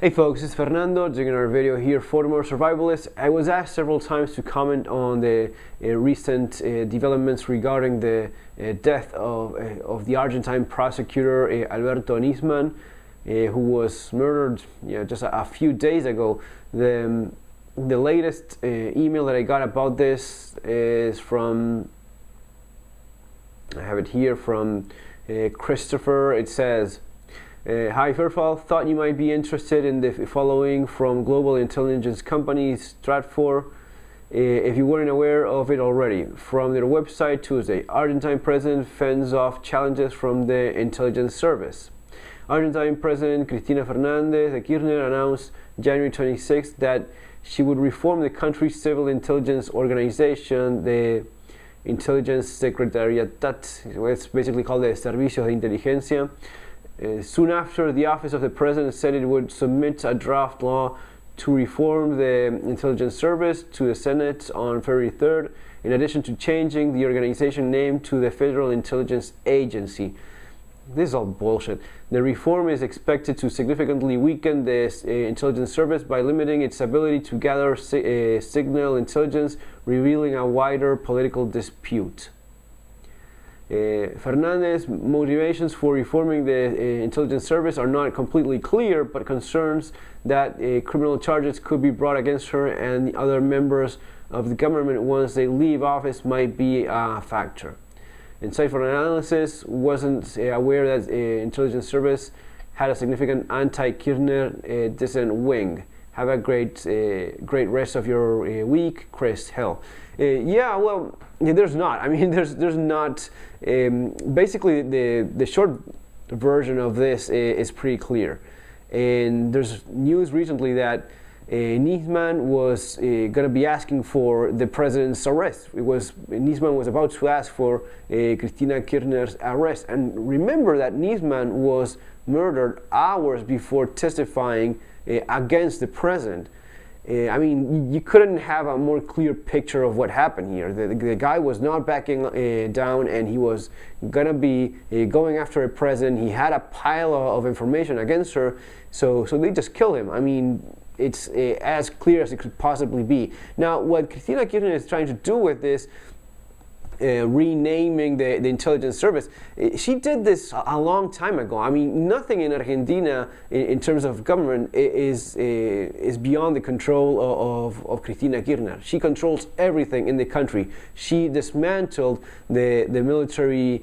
Hey folks, it's Fernando doing another video here for More Survivalists. I was asked several times to comment on the recent developments regarding the death of the Argentine prosecutor Alberto Nisman, who was murdered just a few days ago. The latest email that I got about this is from, I have it here, from Christopher. It says, hi Fairfall, thought you might be interested in the following from global intelligence company Stratfor, if you weren't aware of it already. From their website Tuesday, Argentine President fends off challenges from the intelligence service. Argentine President Cristina Fernández de Kirchner announced January 26 that she would reform the country's civil intelligence organization, the Intelligence Secretariat, it's basically called the Servicios de Inteligencia. Soon after, the office of the president said it would submit a draft law to reform the intelligence service to the Senate on February 3rd, in addition to changing the organization name to the Federal Intelligence Agency. This is all bullshit. The reform is expected to significantly weaken the intelligence service by limiting its ability to gather signal intelligence, revealing a wider political dispute. Fernandez's motivations for reforming the intelligence service are not completely clear, but concerns that criminal charges could be brought against her and the other members of the government once they leave office might be a factor. Insightful Analysis wasn't aware that intelligence service had a significant anti-Kirchner dissident wing. Have a great rest of your week, Chris Hill. There's not. I mean, there's not. Basically, the short version of this is pretty clear. And there's news recently that Nisman was going to be asking for the president's arrest. Nisman was about to ask for Cristina Kirchner's arrest. And remember that Nisman was murdered hours before testifying against the president. I mean, you couldn't have a more clear picture of what happened here. The guy was not backing down, and he was gonna be going after a president. He had a pile of information against her, so they just killed him. I mean, it's as clear as it could possibly be. Now, what Cristina Kirchner is trying to do with this renaming the intelligence service, she did this a long time ago. I mean, nothing in Argentina in terms of government is beyond the control of Cristina Kirchner. She controls everything in the country. She dismantled the military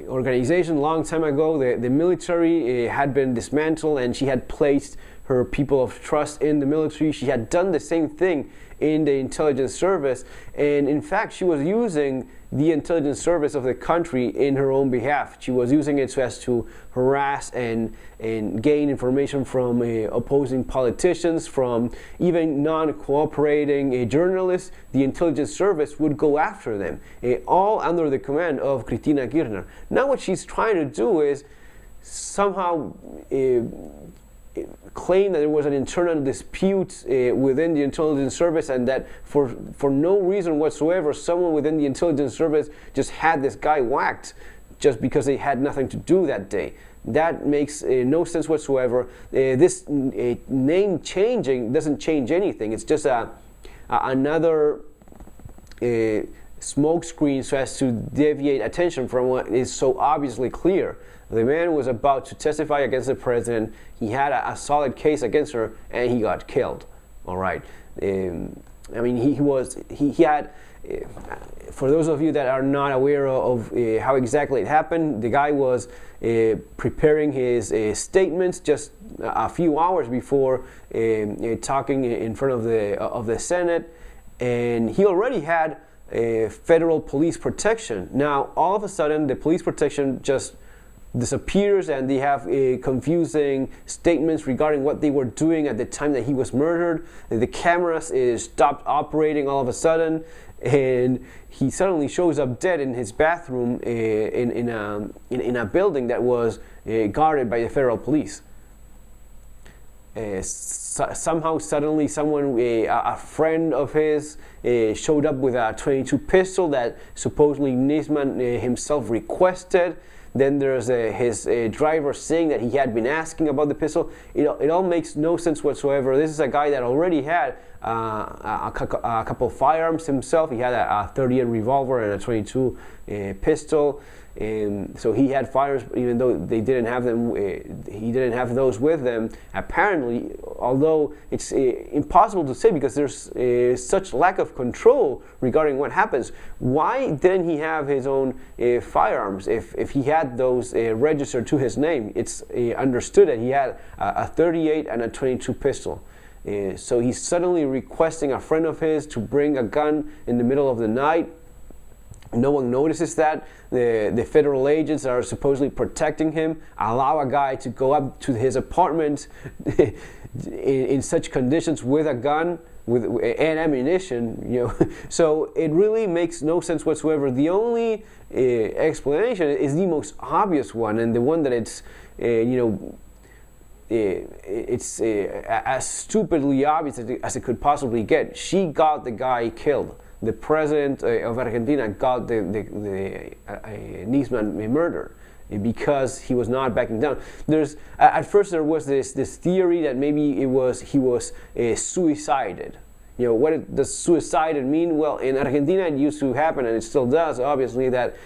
organization a long time ago. The military had been dismantled, and she had placed her people of trust in the military. She had done the same thing in the intelligence service, and in fact she was using the intelligence service of the country in her own behalf. She was using it so as to harass and gain information from opposing politicians, from even non-cooperating journalists. The intelligence service would go after them, all under the command of Cristina Kirchner. Now what she's trying to do is somehow claim that there was an internal dispute within the intelligence service, and that for no reason whatsoever, someone within the intelligence service just had this guy whacked just because they had nothing to do that day. That makes no sense whatsoever. This name changing doesn't change anything. It's just another smoke screen so as to deviate attention from what is so obviously clear. The man was about to testify against the president. He had a solid case against her, and he got killed. All right. I mean, he had. For those of you that are not aware of how exactly it happened, the guy was preparing his statements just a few hours before talking in front of the Senate, and he already had federal police protection. Now, all of a sudden, the police protection just disappears, and they have confusing statements regarding what they were doing at the time that he was murdered. The cameras stopped operating all of a sudden, and he suddenly shows up dead in his bathroom in a building that was guarded by the federal police. Somehow, suddenly, someone, a friend of his, showed up with a .22 pistol that supposedly Nisman himself requested. Then there's his driver saying that he had been asking about the pistol. It all makes no sense whatsoever. This is a guy that already had a couple of firearms himself. He had a 38 revolver and a 22 pistol. So he had firearms, even though they didn't have them. He didn't have those with them. Apparently, although it's impossible to say because there's such lack of control regarding what happens. Why didn't he have his own firearms? If he had those registered to his name, it's understood that he had a 38 and a 22 pistol. So he's suddenly requesting a friend of his to bring a gun in the middle of the night. No one notices that. The federal agents are supposedly protecting him, allow a guy to go up to his apartment in such conditions with a gun and ammunition. So it really makes no sense whatsoever. The only explanation is the most obvious one, and the one that it's as stupidly obvious as it could possibly get. She got the guy killed. The president of Argentina got the Nisman murder because he was not backing down. At first there was this theory that maybe he was suicided. What does suicided mean? Well, in Argentina it used to happen, and it still does, obviously, that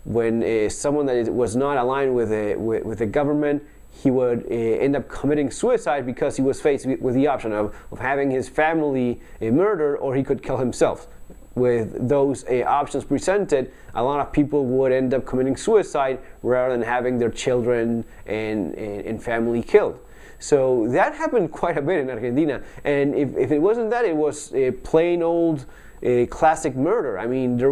when someone that was not aligned with the government, he would end up committing suicide because he was faced with the option of having his family murdered, or he could kill himself. With those options presented, a lot of people would end up committing suicide rather than having their children and family killed. So that happened quite a bit in Argentina. And if it wasn't that, it was a plain old classic murder. I mean, there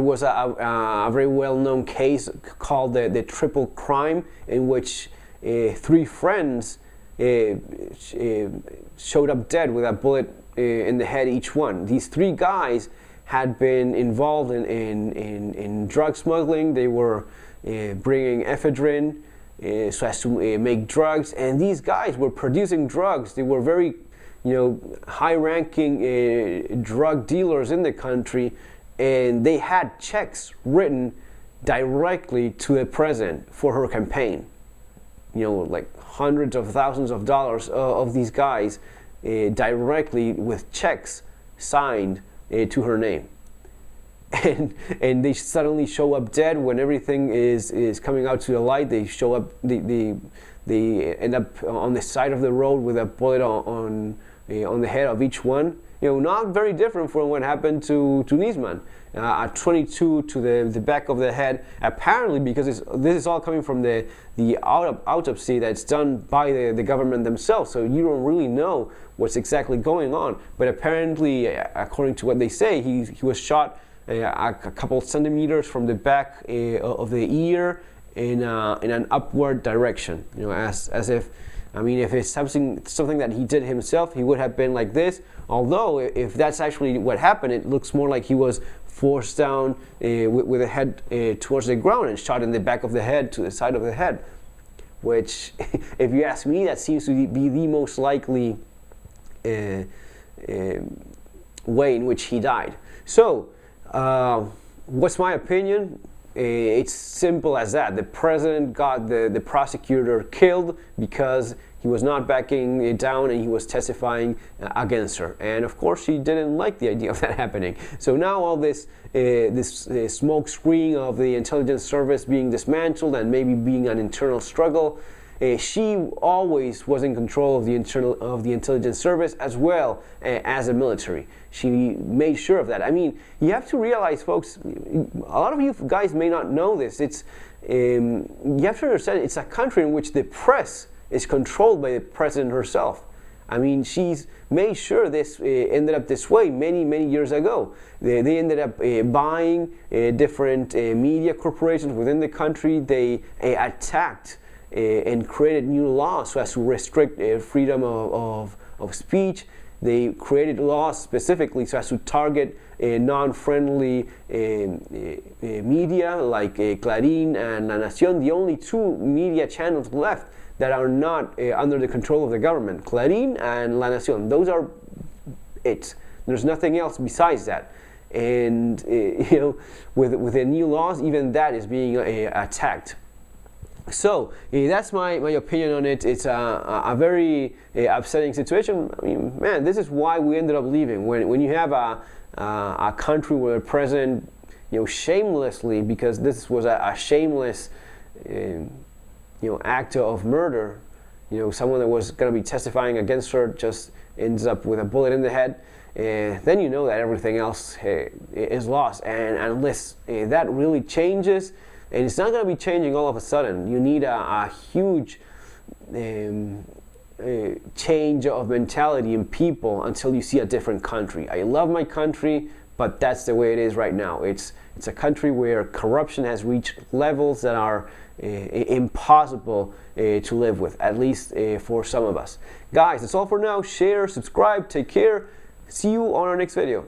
was a very well-known case called the Triple Crime, in which 3 friends showed up dead with a bullet in the head each one. These 3 guys had been involved in drug smuggling. They were bringing ephedrine so as to make drugs, and these guys were producing drugs. They were very high-ranking drug dealers in the country, and they had checks written directly to the president for her campaign. Like hundreds of thousands of dollars of these guys directly with checks signed to her name. And they suddenly show up dead when everything is coming out to the light. They show up, they end up on the side of the road with a bullet on the head of each one. Not very different from what happened to Nisman. A 22 to the back of the head, apparently, because this is all coming from the autopsy that's done by the government themselves, so you don't really know what's exactly going on. But apparently, according to what they say, he was shot a couple centimeters from the back of the ear in an upward direction. As if, if it's something that he did himself, he would have been like this. Although, if that's actually what happened, it looks more like he was forced down with the head towards the ground and shot in the back of the head to the side of the head. Which, if you ask me, that seems to be the most likely way in which he died. So, what's my opinion? It's simple as that. The president got the prosecutor killed because he was not backing it down and he was testifying against her. And of course, she didn't like the idea of that happening. So now all this smoke screen of the intelligence service being dismantled and maybe being an internal struggle, she always was in control of the intelligence service as well as the military. She made sure of that. You have to realize, folks, a lot of you guys may not know this. You have to understand it's a country in which the press is controlled by the president herself. She's made sure this ended up this way many, many years ago. They ended up buying different media corporations within the country. They attacked and created new laws so as to restrict freedom of speech. They created laws specifically so as to target non-friendly media like Clarín and La Nación, the only 2 media channels left that are not under the control of the government. Clarín and La Nación, those are it. There's nothing else besides that. and with the new laws, even that is being attacked. So that's my opinion on it. It's a very upsetting situation. I mean, man, this is why we ended up leaving. When you have a country where the president, shamelessly, because this was a shameless, act of murder. Someone that was going to be testifying against her just ends up with a bullet in the head. Then you know that everything else is lost. And unless that really changes, and it's not going to be changing all of a sudden, you need a huge change of mentality in people until you see a different country. I love my country, but that's the way it is right now. It's a country where corruption has reached levels that are impossible to live with, at least for some of us. Guys, that's all for now. Share, subscribe, take care. See you on our next video.